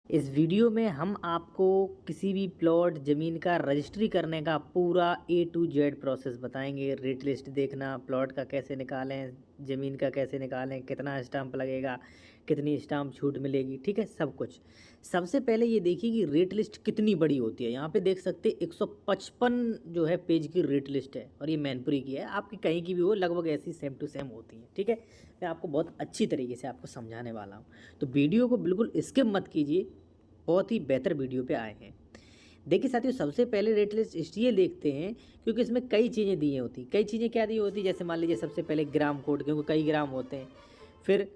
इस वीडियो में हम आपको किसी भी प्लॉट ज़मीन का रजिस्ट्री करने का पूरा ए टू जेड प्रोसेस बताएंगे। रेट लिस्ट देखना, प्लॉट का कैसे निकालें, ज़मीन का कैसे निकालें, कितना स्टाम्प लगेगा, कितनी स्टाम्प छूट मिलेगी, ठीक है, सब कुछ। सबसे पहले ये देखिए कि रेट लिस्ट कितनी बड़ी होती है। यहाँ पे देख सकते 155 जो है पेज की रेट लिस्ट है और ये मैनपुरी की है। आपकी कहीं की भी हो, लगभग ऐसी सेम टू सेम होती है, ठीक है। मैं आपको बहुत अच्छी तरीके से आपको समझाने वाला हूँ, तो वीडियो को बिल्कुल स्किप मत कीजिए। बहुत ही बेहतर वीडियो पे आए हैं। देखिए साथियों, सबसे पहले रेट लिस्ट इसलिए देखते हैं क्योंकि इसमें कई चीज़ें दी होती। कई चीज़ें क्या दी होती, जैसे मान लीजिए सबसे पहले ग्राम कोड, क्योंकि कई ग्राम होते हैं। फिर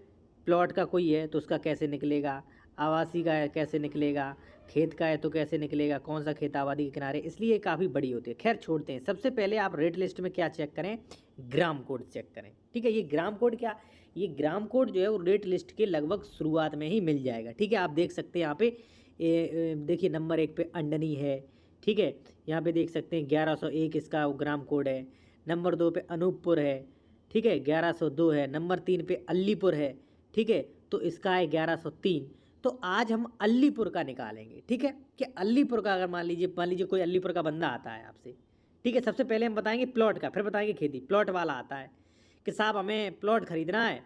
प्लॉट का कोई है तो उसका कैसे निकलेगा, आवासी का है कैसे निकलेगा, खेत का है तो कैसे निकलेगा, कौन सा खेत आबादी के किनारे, इसलिए काफ़ी बड़ी होती है। खैर छोड़ते हैं। सबसे पहले आप रेट लिस्ट में क्या चेक करें, ग्राम कोड चेक करें, ठीक है। ये ग्राम कोड क्या, ये ग्राम कोड जो है वो रेट लिस्ट के लगभग शुरुआत में ही मिल जाएगा, ठीक है। आप देख सकते हैं यहाँ पे देखिए नंबर 1 पे अंडनी है, ठीक है। यहाँ पे देख सकते हैं 1101 इसका ग्राम कोड है। नंबर 2 पे अनूपपुर है, ठीक है, 1102 है। नंबर 3 पे अलीपुर है, ठीक है, तो इसका है 1103। तो आज हम अलीपुर का निकालेंगे, ठीक है। कि अलीपुर का, अगर मान लीजिए कोई अलीपुर का बंदा आता है आपसे, ठीक है। सबसे पहले हम बताएंगे प्लॉट का, फिर बताएंगे खेती। प्लॉट वाला आता है कि साहब हमें प्लॉट खरीदना है,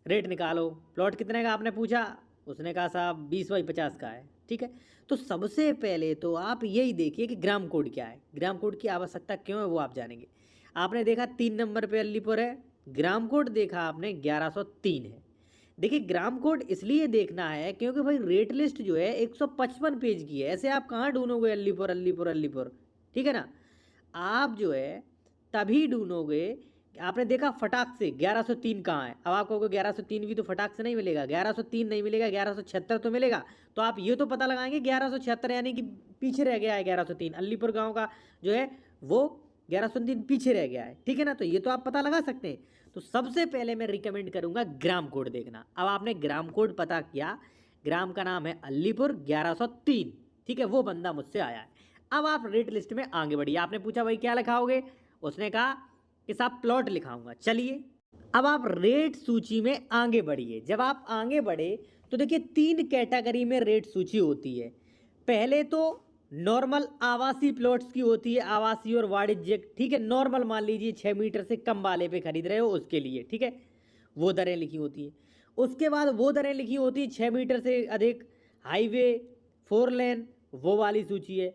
रेट निकालो। प्लॉट कितने का आपने पूछा, उसने कहा साहब 20/50 का है, ठीक है। तो सबसे पहले तो आप यही देखिए कि ग्राम कोड क्या है, ग्राम कोड की आवश्यकता क्यों है वो आप जानेंगे। आपने देखा 3 नंबर पे अलीपुर है, ग्राम कोड देखा आपने 1103 है। देखिए ग्राम कोड इसलिए देखना है क्योंकि भाई रेट लिस्ट जो है 155 पेज की है। ऐसे आप कहाँ ढूंढोगे अलीपुर अलीपुर अलीपुर, ठीक है ना। आप जो है तभी ढूंढोगे। आपने देखा फटाक से 1103 कहाँ है। अब आप कहोगे 1103 भी तो फटाक से नहीं मिलेगा, 1103 नहीं मिलेगा, 1176 तो मिलेगा। तो आप ये तो पता लगाएंगे 1176 यानी कि पीछे रह गया है 1103। अलीपुर गांव का जो है वो 1103 पीछे रह गया है, ठीक है ना। तो ये तो आप पता लगा सकते हैं। तो सबसे पहले मैं रिकमेंड करूंगा ग्राम कोड देखना। अब आपने ग्राम कोड पता किया, ग्राम का नाम है अलीपुर 1103, ठीक है। वो बंदा मुझसे आया है। अब आप रेट लिस्ट में आगे बढ़िए। आपने पूछा भाई क्या लिखाओगे, उसने कहा कि साहब प्लॉट लिखाऊंगा। चलिए अब आप रेट सूची में आगे बढ़िए। जब आप आगे बढ़े तो देखिए 3 कैटेगरी में रेट सूची होती है। पहले तो नॉर्मल आवासीय प्लॉट्स की होती है, आवासीय और वाणिज्यिक, ठीक है। नॉर्मल मान लीजिए 6 मीटर से कम वाले पे खरीद रहे हो उसके लिए, ठीक है, वो दरें लिखी होती है। उसके बाद वो दरें लिखी होती है 6 मीटर से अधिक, हाईवे, 4 लेन, वो वाली सूची है,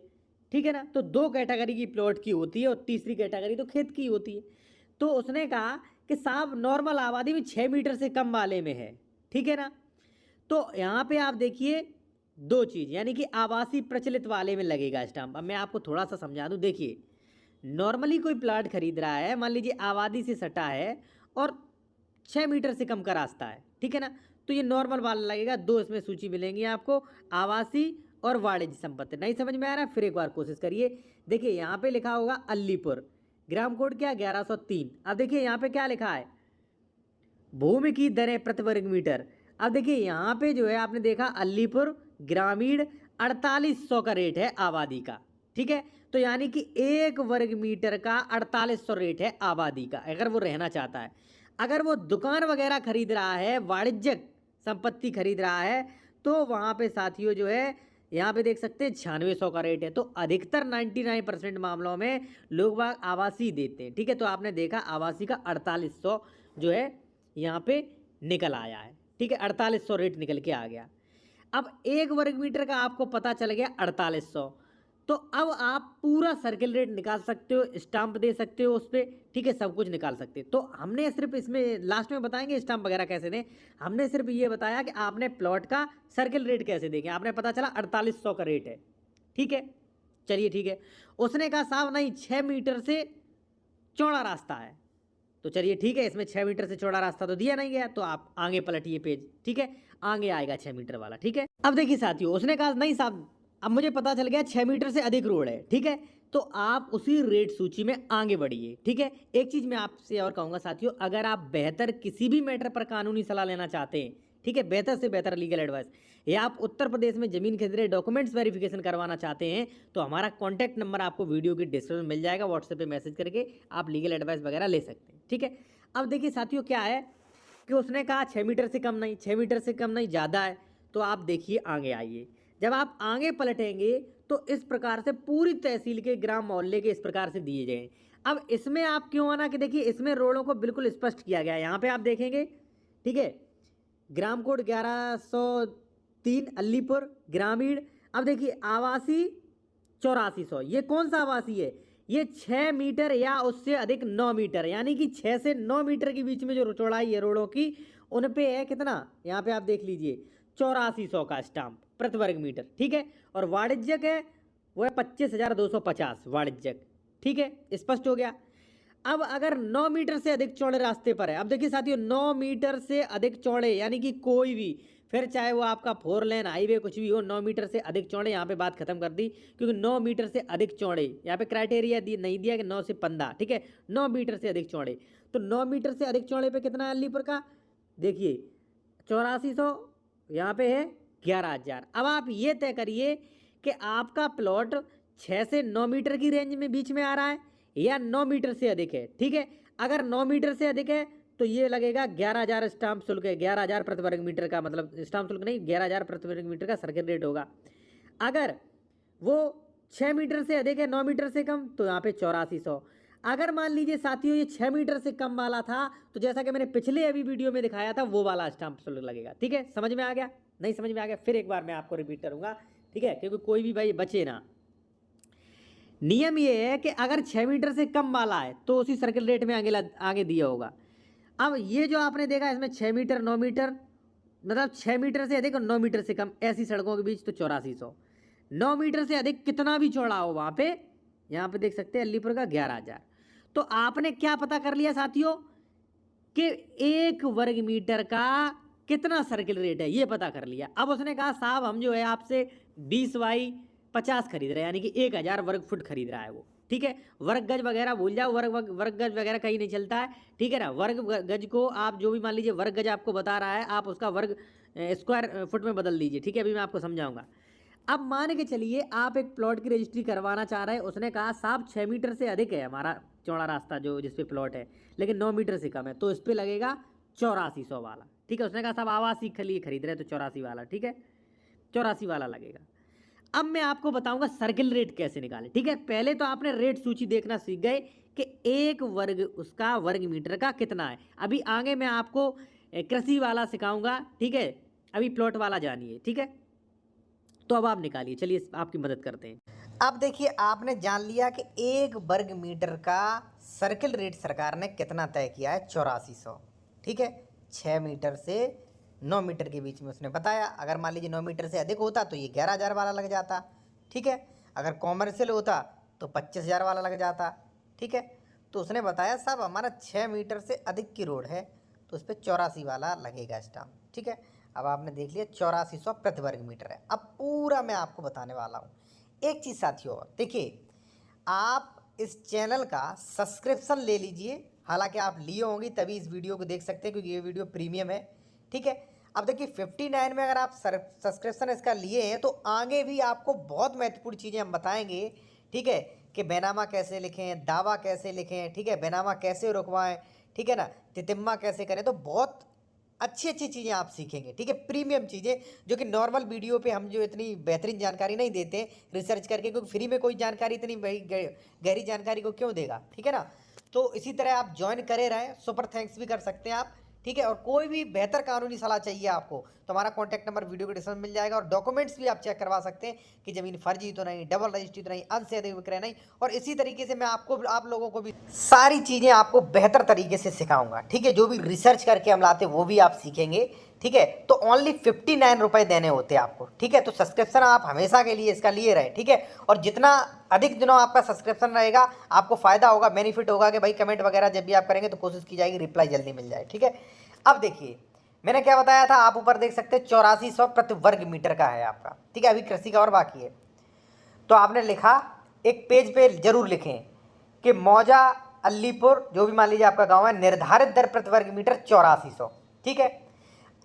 ठीक है ना। तो 2 कैटेगरी की प्लॉट की होती है और तीसरी कैटेगरी तो खेत की होती है। तो उसने कहा कि साहब नॉर्मल आबादी में 6 मीटर से कम वाले में है, ठीक है ना। तो यहाँ पे आप देखिए 2 चीज़, यानी कि आवासीय प्रचलित वाले में लगेगा स्टाम्प। अब मैं आपको थोड़ा सा समझा दूँ। देखिए नॉर्मली कोई प्लाट खरीद रहा है, मान लीजिए आबादी से सटा है और 6 मीटर से कम का रास्ता है, ठीक है ना। तो ये नॉर्मल वाला लगेगा। 2 इसमें सूची मिलेंगी आपको, आवासीय और वाणिज्य संपत्ति। नहीं समझ में आ रहा है, फिर एक बार कोशिश करिए। देखिए यहाँ पे लिखा होगा अलीपुर, ग्राम कोड क्या 1103। अब देखिए यहाँ पे क्या लिखा है, भूमि की दरें प्रति वर्ग मीटर। अब देखिए यहाँ पे जो है आपने देखा अलीपुर ग्रामीण 4800 का रेट है आबादी का, ठीक है। तो यानी कि 1 वर्ग मीटर का 4800 रेट है आबादी का, अगर वो रहना चाहता है। अगर वो दुकान वगैरह खरीद रहा है, वाणिज्यिक संपत्ति खरीद रहा है, तो वहाँ पे साथियों जो है यहाँ पे देख सकते हैं 9600 का रेट है। तो अधिकतर 99% मामलों में लोग बाग आवासीय देते हैं, ठीक है। तो आपने देखा आवासीय का 4800 जो है यहाँ पे निकल आया है, ठीक है। 4800 रेट निकल के आ गया। अब 1 वर्ग मीटर का आपको पता चल गया 4800। तो अब आप पूरा सर्किल रेट निकाल सकते हो, स्टाम्प दे सकते हो उस पर, ठीक है, सब कुछ निकाल सकते हो। तो हमने सिर्फ इसमें लास्ट में बताएंगे स्टाम्प वगैरह कैसे दें। हमने सिर्फ ये बताया कि आपने प्लॉट का सर्किल रेट कैसे देंगे। आपने पता चला 4800 का रेट है, ठीक है। चलिए ठीक है। उसने कहा साहब नहीं 6 मीटर से चौड़ा रास्ता है। तो चलिए ठीक है, इसमें 6 मीटर से चौड़ा रास्ता तो दिया नहीं गया, तो आप आगे पलटिए पेज, ठीक है। आगे आएगा 6 मीटर वाला, ठीक है। अब देखिए साथियों, उसने कहा नहीं साहब अब मुझे पता चल गया 6 मीटर से अधिक रोड है, ठीक है। तो आप उसी रेट सूची में आगे बढ़िए, ठीक है। एक चीज़ मैं आपसे और कहूँगा साथियों, अगर आप बेहतर किसी भी मैटर पर कानूनी सलाह लेना चाहते हैं, ठीक है, बेहतर से बेहतर लीगल एडवाइस, या आप उत्तर प्रदेश में ज़मीन खरीद रहे डॉक्यूमेंट्स वेरिफिकेशन करवाना चाहते हैं, तो हमारा कॉन्टैक्ट नंबर आपको वीडियो की डिस्क्रिप्शन में मिल जाएगा। व्हाट्सएप पे मैसेज करके आप लीगल एडवाइस वगैरह ले सकते हैं, ठीक है। अब देखिए साथियों क्या है कि उसने कहा 6 मीटर से कम नहीं, 6 मीटर से कम नहीं ज़्यादा है। तो आप देखिए आगे आइए। जब आप आगे पलटेंगे तो इस प्रकार से पूरी तहसील के ग्राम मोहल्ले के इस प्रकार से दिए गए। अब इसमें आप क्यों आना कि देखिए इसमें रोडों को बिल्कुल स्पष्ट किया गया है। यहाँ पे आप देखेंगे, ठीक है, ग्राम कोड 1103 अलीपुर ग्रामीण। अब देखिए आवासीय 8400, ये कौन सा आवासीय है? ये 6 मीटर या उससे अधिक 9 मीटर, यानी कि 6 से 9 मीटर के बीच में जो चौड़ाई है रोडों की, उन पे है कितना, यहाँ पे आप देख लीजिए 8400 का स्टाम्प प्रति वर्ग मीटर, ठीक है। और वाणिज्यक है वो है 25,250 वाणिज्यक, ठीक है, स्पष्ट हो गया। अब अगर 9 मीटर से अधिक चौड़े रास्ते पर है, अब देखिए साथियों 9 मीटर से अधिक चौड़े, यानी कि कोई भी, फिर चाहे वो आपका 4 लेन हाईवे कुछ भी हो, 9 मीटर से अधिक चौड़े, यहाँ पे बात खत्म कर दी, क्योंकि 9 मीटर से अधिक चौड़े यहाँ पे क्राइटेरिया नहीं दिया कि 9 से 15, ठीक है, 9 मीटर से अधिक चौड़े। तो 9 मीटर से अधिक चौड़े पे कितना है अलीपुर का, देखिए 8400, यहाँ पे है 11,000। अब आप ये तय करिए कि आपका प्लॉट 6 से 9 मीटर की रेंज में बीच में आ रहा है या 9 मीटर से अधिक है, ठीक है। अगर 9 मीटर से अधिक है तो ये लगेगा 11,000 स्टाम्प शुल्क है, 11,000 प्रति वर्ग मीटर का, मतलब स्टाम्प शुल्क नहीं, 11,000 प्रति वर्ग मीटर का सर्किल रेट होगा। अगर वो 6 मीटर से अधिक है, 9 मीटर से कम, तो यहाँ पे 8400। अगर मान लीजिए साथियों ये 6 मीटर से कम वाला था, तो जैसा कि मैंने पिछले अभी वीडियो में दिखाया था, वो वाला स्टाम्प शुल्क लगेगा, ठीक है। समझ में आ गया? नहीं समझ में आ गया फिर एक बार मैं आपको रिपीट करूंगा, ठीक है, क्योंकि कोई भी भाई बचे ना। नियम ये है कि अगर 6 मीटर से कम वाला है तो उसी सर्किल रेट में आगे दिया होगा। अब ये जो आपने देखा इसमें 6 मीटर 9 मीटर, मतलब 6 मीटर से अधिक और 9 मीटर से कम ऐसी सड़कों के बीच तो 8400। 9 मीटर से अधिक कितना भी चौड़ा हो वहाँ पे, यहाँ पे देख सकते हैं अलीपुर का 11,000। तो आपने क्या पता कर लिया साथियों कि 1 वर्ग मीटर का कितना सर्किल रेट है, ये पता कर लिया। अब उसने कहा साहब हम जो है आपसे 20x50 खरीद रहे हैं, यानी कि 1,000 वर्ग फुट खरीद रहा है वो, ठीक है। वर्ग गज वगैरह भूल जाओ, वर्ग गज वगैरह कहीं नहीं चलता है, ठीक है ना। वर्ग गज को आप जो भी मान लीजिए वर्ग गज आपको बता रहा है, आप उसका वर्ग स्क्वायर फुट में बदल दीजिए, ठीक है, अभी मैं आपको समझाऊंगा। अब मान के चलिए आप एक प्लॉट की रजिस्ट्री करवाना चाह रहे हैं, उसने कहा साहब 6 मीटर से अधिक है हमारा चौड़ा रास्ता जो जिस पे प्लॉट है, लेकिन 9 मीटर से कम है, तो इस पर लगेगा 8400 वाला, ठीक है। उसने कहा साहब आवासीय के लिए खरीद रहे हैं तो 84 वाला, ठीक है, 84 वाला लगेगा। अब मैं आपको बताऊंगा सर्किल रेट कैसे निकालें, ठीक है। पहले तो आपने रेट सूची देखना सीख गए कि 1 वर्ग उसका वर्ग मीटर का कितना है। अभी आगे मैं आपको कृषि वाला सिखाऊंगा, ठीक है, अभी प्लॉट वाला जानिए, ठीक है। तो अब आप निकालिए, चलिए आपकी मदद करते हैं। अब देखिए आपने जान लिया कि 1 वर्ग मीटर का सर्किल रेट सरकार ने कितना तय किया है, 8400, ठीक है। 6 मीटर से 9 मीटर के बीच में उसने बताया। अगर मान लीजिए 9 मीटर से अधिक होता तो ये 11,000 वाला लग जाता, ठीक है। अगर कॉमर्शियल होता तो 25,000 वाला लग जाता, ठीक है। तो उसने बताया साहब हमारा 6 मीटर से अधिक की रोड है तो उस पर 84 वाला लगेगा स्टाम्प, ठीक है। अब आपने देख लिया 8400 प्रति वर्ग मीटर है। अब पूरा मैं आपको बताने वाला हूँ। एक चीज़ साथियों देखिए, आप इस चैनल का सब्सक्रिप्शन ले लीजिए, हालांकि आप लिए होंगी तभी इस वीडियो को देख सकते हैं क्योंकि ये वीडियो प्रीमियम है, ठीक है। अब देखिए 59 में अगर आप सब्सक्रिप्शन इसका लिए हैं तो आगे भी आपको बहुत महत्वपूर्ण चीज़ें हम बताएंगे, ठीक है, कि बैनामा कैसे लिखें, दावा कैसे लिखें, ठीक है, बैनामा कैसे रुकवाएं, ठीक है ना, तितिम्मा कैसे करें। तो बहुत अच्छी अच्छी चीज़ें आप सीखेंगे, ठीक है, प्रीमियम चीज़ें जो कि नॉर्मल वीडियो पे हम जो इतनी बेहतरीन जानकारी नहीं देते रिसर्च करके, क्योंकि फ्री में कोई जानकारी इतनी गहरी जानकारी को क्यों देगा, ठीक है ना। तो इसी तरह आप ज्वाइन करे रहें, सुपर थैंक्स भी कर सकते हैं आप, ठीक है। और कोई भी बेहतर कानूनी सलाह चाहिए आपको तो हमारा कॉन्टैक्ट नंबर वीडियो के डिस्क्रिप्शन में मिल जाएगा। और डॉक्यूमेंट्स भी आप चेक करवा सकते हैं कि ज़मीन फर्जी तो नहीं, डबल रजिस्ट्री तो नहीं, अंश से अधिक विक्रय नहीं। और इसी तरीके से मैं आपको आप लोगों को भी सारी चीज़ें आपको बेहतर तरीके से सिखाऊंगा, ठीक है। जो भी रिसर्च करके हम लाते वो भी आप सीखेंगे, ठीक है। तो ओनली 59 रुपये देने होते हैं आपको, ठीक है। तो सब्सक्रिप्शन आप हमेशा के लिए इसका लिए रहे, ठीक है। और जितना अधिक दिनों आपका सब्सक्रिप्शन रहेगा आपको फ़ायदा होगा, बेनिफिट होगा कि भाई कमेंट वगैरह जब भी आप करेंगे तो कोशिश की जाएगी रिप्लाई जल्दी मिल जाए, ठीक है। अब देखिए मैंने क्या बताया था, आप ऊपर देख सकते हैं 8400 प्रति वर्ग मीटर का है आपका, ठीक है। अभी कृषि का और बाकी है। तो आपने लिखा एक पेज पे जरूर लिखें कि मौजा अलीपुर जो भी मान लीजिए आपका गांव है, निर्धारित दर प्रति वर्ग मीटर 8400, ठीक है।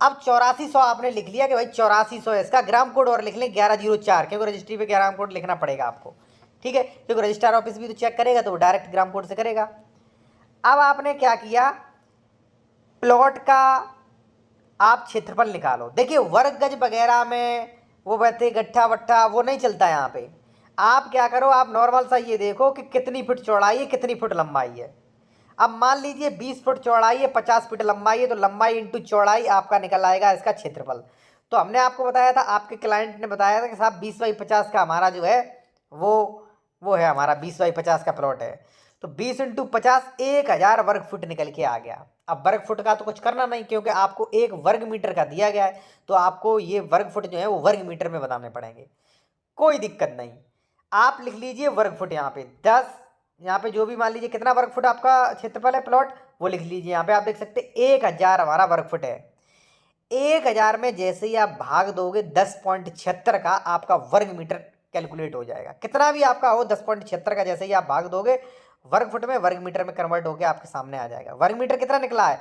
अब 8400 आपने लिख लिया कि भाई 8400 है, इसका ग्राम कोड और लिख लें 1104, क्योंकि रजिस्ट्री पे ग्राम कोड लिखना पड़ेगा आपको, ठीक है, क्योंकि रजिस्ट्रार ऑफिस भी तो चेक करेगा तो वो डायरेक्ट ग्राम कोड से करेगा। अब आपने क्या किया, प्लॉट का आप क्षेत्रफल निकालो। देखिए वर्ग गज वगैरह में वो बहते गट्ठा वट्ठा वो नहीं चलता यहाँ पे। आप क्या करो, आप नॉर्मल सा ये देखो कि कितनी फुट चौड़ाई है, कितनी फुट लंबाई है। अब मान लीजिए 20 फुट चौड़ाई है, 50 फुट लंबाई है, तो लंबाई इंटू चौड़ाई आपका निकल आएगा इसका क्षेत्रफल। तो हमने आपको बताया था, आपके क्लाइंट ने बताया था कि साहब 20/50 का हमारा जो है वो है हमारा 20/50 का प्लॉट है। तो 20 इंटू 50 1000 वर्ग फुट निकल के आ गया। अब वर्ग फुट का तो कुछ करना नहीं, क्योंकि आपको एक वर्ग मीटर का दिया गया है, तो आपको ये वर्ग फुट जो है वो वर्ग मीटर में बताने पड़ेंगे। कोई दिक्कत नहीं, आप लिख लीजिए वर्ग फुट। यहाँ पे 10, यहाँ पे जो भी मान लीजिए कितना वर्ग फुट आपका क्षेत्रफल है प्लॉट, वो लिख लीजिए। यहाँ पे आप देख सकते 1000 हमारा वर्ग फुट है। 1000 में जैसे ही आप भाग दोगे 10.76 का आपका वर्ग मीटर कैलकुलेट हो जाएगा। कितना भी आपका हो 10.76 का जैसे ही आप भाग दोगे वर्ग फुट में वर्ग मीटर में कन्वर्ट होकर आपके सामने आ जाएगा। वर्ग मीटर कितना निकला है?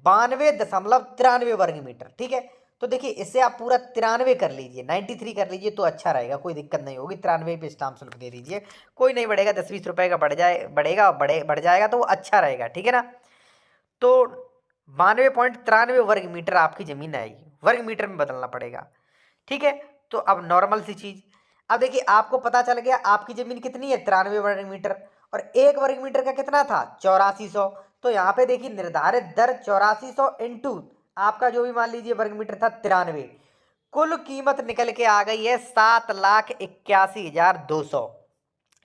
92.93 वर्ग मीटर। ठीक है, तो देखिए इससे आप पूरा 93 कर लीजिए, 93 कर लीजिए तो अच्छा रहेगा, कोई दिक्कत नहीं होगी। 93 पे स्टाम्प शुल्क दे दीजिए, कोई नहीं बढ़ेगा, 10-20 रुपए का बढ़ जाएगा तो वो अच्छा रहेगा। ठीक है ना, तो 92.93 वर्ग मीटर आपकी जमीन आएगी, वर्ग मीटर में बदलना पड़ेगा। ठीक है, तो अब नॉर्मल सी चीज, अब देखिए आपको पता चल गया आपकी जमीन कितनी है 93 वर्ग मीटर, और एक वर्ग मीटर का कितना था 8400। तो यहाँ पे देखिए निर्धारित दर 8400 इंटू आपका जो भी मान लीजिए वर्ग मीटर था 93, कुल कीमत निकल के आ गई है 7,81,200।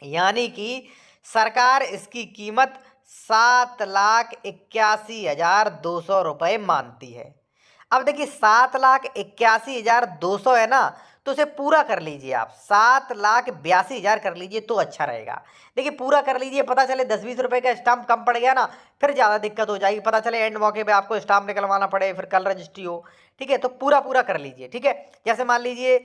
यानी कि सरकार इसकी कीमत 7,81,200 रुपये मानती है। अब देखिए 7,81,200 है ना, तो उसे पूरा कर लीजिए आप, 7,82,000 कर लीजिए तो अच्छा रहेगा। देखिए पूरा कर लीजिए, पता चले 10-20 रुपए का स्टाम्प कम पड़ गया ना, फिर ज़्यादा दिक्कत हो जाएगी, पता चले एंड मौके पे आपको स्टाम्प निकलवाना पड़े, फिर कल रजिस्ट्री हो। ठीक है, तो पूरा पूरा कर लीजिए। ठीक है, जैसे मान लीजिए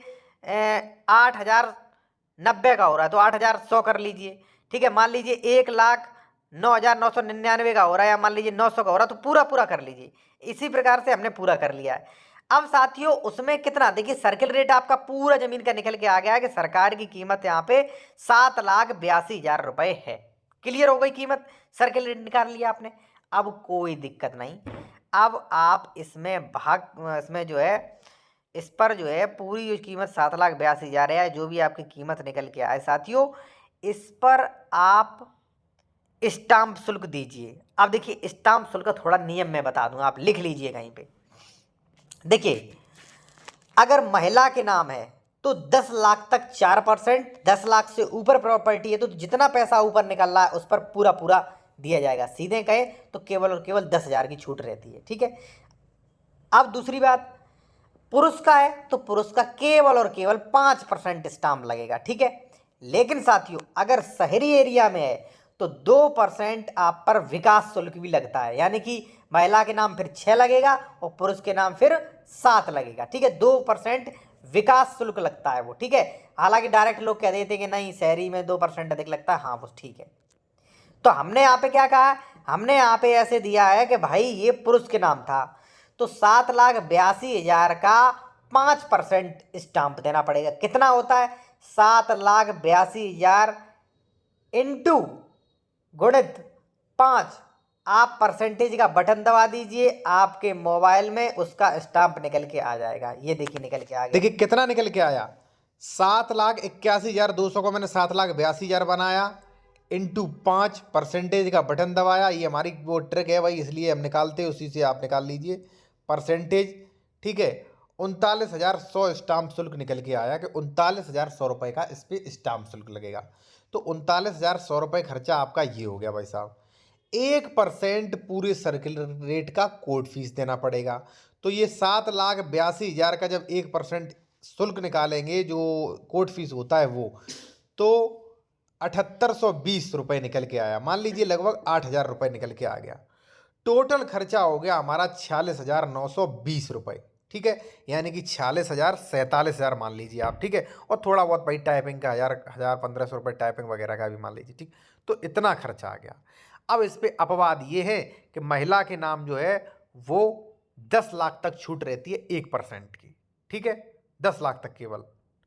8,090 का हो रहा है तो 8,100 कर लीजिए। ठीक है, मान लीजिए 1,09,999 का हो रहा है, या मान लीजिए 900 का हो रहा है, तो पूरा पूरा कर लीजिए। इसी प्रकार से हमने पूरा कर लिया है। अब साथियों उसमें कितना, देखिए सर्किल रेट आपका पूरा जमीन का निकल के आ गया है कि सरकार की कीमत यहाँ पे 7,82,000 रुपए है। क्लियर हो गई कीमत, सर्किल रेट निकाल लिया आपने। अब कोई दिक्कत नहीं, अब आप इसमें जो है इस पर जो है पूरी जो कीमत 7,82,000 है, जो भी आपकी कीमत निकल के आए साथियों, इस पर आप स्टाम्प शुल्क दीजिए। अब देखिए स्टाम्प शुल्क का थोड़ा नियम मैं बता दूं, आप लिख लीजिए कहीं पे। देखिए अगर महिला के नाम है तो 10 लाख तक 4%, 10 लाख से ऊपर प्रॉपर्टी है तो जितना पैसा ऊपर निकल रहा है उस पर पूरा पूरा दिया जाएगा। सीधे कहे तो केवल और केवल 10,000 की छूट रहती है। ठीक है, अब दूसरी बात, पुरुष का है तो पुरुष का केवल और केवल 5% स्टाम्प लगेगा। ठीक है, लेकिन साथियों अगर शहरी एरिया में है तो 2% आप पर विकास शुल्क भी लगता है, यानी कि महिला के नाम फिर 6 लगेगा और पुरुष के नाम फिर 7 लगेगा। ठीक है, 2% विकास शुल्क लगता है वो। ठीक है, हालांकि डायरेक्ट लोग कह देते हैं कि नहीं शहरी में 2% अधिक लगता है, हाँ वो ठीक है। तो हमने यहाँ पे क्या कहा, हमने यहाँ पे ऐसे दिया है कि भाई ये पुरुष के नाम था तो 7,82,000 का 5% स्टाम्प देना पड़ेगा। कितना होता है 7,82,000 इंटू गुणित 5, आप परसेंटेज का बटन दबा दीजिए, आपके मोबाइल में उसका स्टाम्प निकल के आ जाएगा। ये देखिए निकल के आ गया। देखिए कितना निकल के आया, 7,81,200 को मैंने 7,82,000 बनाया, इंटू 5 परसेंटेज का बटन दबाया। ये हमारी वो ट्रिक है भाई, इसलिए हम निकालते हैं, उसी से आप निकाल लीजिए परसेंटेज। ठीक है, 39,100 स्टाम्प शुल्क निकल के आया कि 39,100 रुपये का इस पर स्टाम्प शुल्क लगेगा। तो 39,100 रुपये खर्चा आपका ये हो गया भाई साहब। 1% पूरे सर्किल रेट का कोर्ट फीस देना पड़ेगा। तो ये 7,82,000 का जब 1% शुल्क निकालेंगे जो कोर्ट फीस होता है वो, तो 7,820 रुपये निकल के आया। मान लीजिए लगभग 8,000 रुपये निकल के आ गया। टोटल खर्चा हो गया हमारा 46,920 रुपये। ठीक है, यानी कि 46,000 मान लीजिए आप। ठीक है, और थोड़ा बहुत भाई टाइपिंग का 1,000-1,500 रुपये टाइपिंग वगैरह का भी मान लीजिए। ठीक, तो इतना खर्चा आ गया। अब इस पे अपवाद ये है कि महिला के नाम जो है वो 10 लाख तक छूट रहती है 1% की। ठीक है, 10 लाख तक केवल।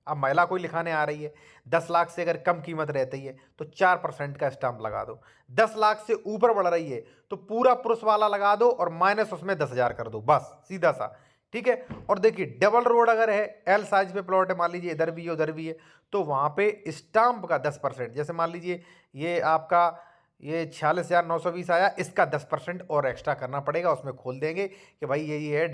अब महिला कोई लिखाने आ रही है, 10 लाख से अगर कम कीमत रहती है तो 4% का स्टाम्प लगा दो। 10 लाख से ऊपर बढ़ रही है तो पूरा पुरुष वाला लगा दो और माइनस उसमें 10,000 कर दो, बस सीधा सा। ठीक है। और देखिए डबल रोड अगर है, एल साइज पे प्लॉट है, मान लीजिए इधर भी है उधर भी है, तो वहाँ पे स्टाम्प का 10%, जैसे मान लीजिए ये आपका ये 46,920 आया, इसका 10% और एक्स्ट्रा करना पड़ेगा, उसमें खोल देंगे कि भाई ये है